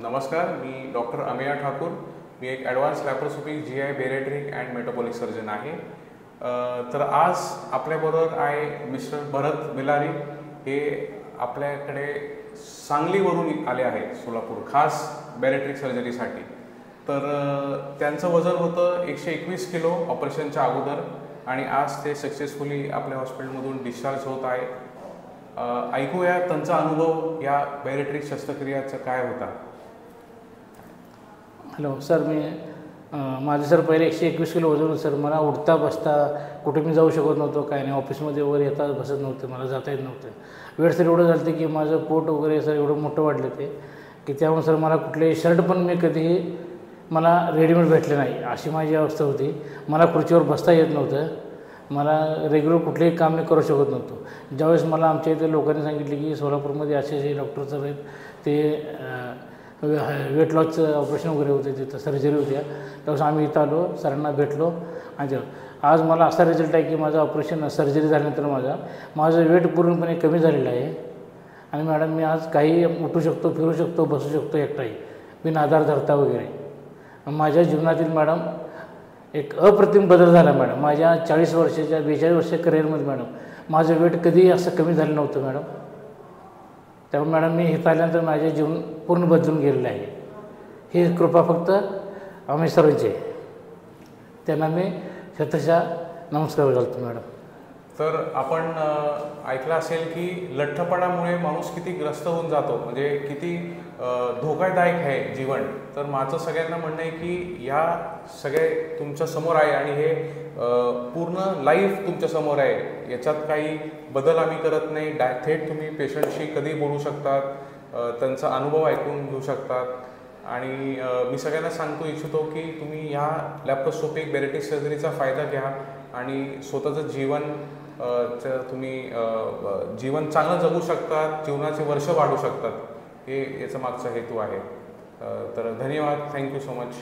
नमस्कार, मी डॉक्टर अमेया ठाकूर. मी एक advance laparoscopic GI bariatric and metabolic surgeon आहे. तर आज आपल्याबरोबर आहे मिस्टर भरत मिलारी. हे आपल्याकडे सांगलीवरून आले आहेत सोलापूर, खास बेरेट्रिक सर्जरीसाठी. तर त्यांचं वजन होतं 121 किलो ऑपरेशनच्या अगोदर आणि आज ते सक्सेसफुली आपल्या हॉस्पिटलमधून डिस्चार्ज होत आहे. ऐकूया त्यांचा अनुभव या बेरेट्रिक शस्त्रक्रियाचा काय होता. हॅलो सर, माझं सर पहिले 121 किलो वजन होतं सर. मला उठता बसता कुठे मी जाऊ शकत नव्हतो, काय नाही. ऑफिसमध्ये वगैरे येता बसत नव्हतं, मला जाता येत नव्हतं. वेळ सर एवढं झालं की माझं पोट वगैरे सर एवढं मोठं वाढलं ते की त्यामुळे सर मला कुठले शर्ट पण मी कधीही मला रेडीमेड भेटले नाही, अशी माझी अवस्था होती. मला खुर्चीवर बसता येत नव्हतं, मला रेग्युलर कुठलेही काम मी करू शकत नव्हतो. ज्यावेळेस मला आमच्या इथे लोकांनी सांगितले की सोलापूरमध्ये असे डॉक्टर्स आहेत, ते वेट लॉसचं ऑपरेशन वगैरे होते, तिथं सर्जरी होत्या, त्यावेळेस आम्ही इथं आलो, सरांना भेटलो आणि आज मला असा रिझल्ट आहे की माझं ऑपरेशन सर्जरी झाल्यानंतर माझं वेट पूर्णपणे कमी झालेलं आहे. आणि मॅडम, मी आज काही उठू शकतो, फिरू शकतो, बसू शकतो एकटाही, बिन आधार धरता वगैरे. माझ्या जीवनातील मॅडम एक अप्रतिम बदल झाला मॅडम. माझ्या 40 वर्षाच्या 42 वर्षाच्या करिअरमध्ये मॅडम माझं वेट कधीही असं कमी झालं नव्हतं मॅडम. त्यामुळे मॅडम, मी इथं आल्यानंतर माझे जीवन पूर्ण बदलून गेलेलं आहे. ही कृपा फक्त आम्ही सर्वांची आहे, त्यांना मी शतशः नमस्कार घालतो मॅडम. तर आपण ऐकलं असेल की लठ्ठपणामुळे माणूस किती ग्रस्त होऊन जातो, म्हणजे किती धोकादायक आहे जीवन. तर माझं सगळ्यांना म्हणणं आहे की या सगळे तुमच्या समोर आहे आणि हे पूर्ण लाईफ तुमच्या समोर आहे. याच्यात काही बदल आम्ही करत नाही. थेट तुम्ही पेशंटशी कधी बोलू शकतात, त्यांचा अनुभव ऐकून घेऊ शकतात. आणि मी सगळ्यांना सांगतो इच्छितो की तुम्ही ह्या लॅप्रोस्कोपिक बेरेट्रिक सर्जरीचा फायदा घ्या आणि स्वतःचं तुम्ही जीवन चांगलं जगू शकतात, जीवनाचे वर्ष वाढू शकतात. हे याचा मागचा हेतू आहे. तर धन्यवाद. Thank you so much.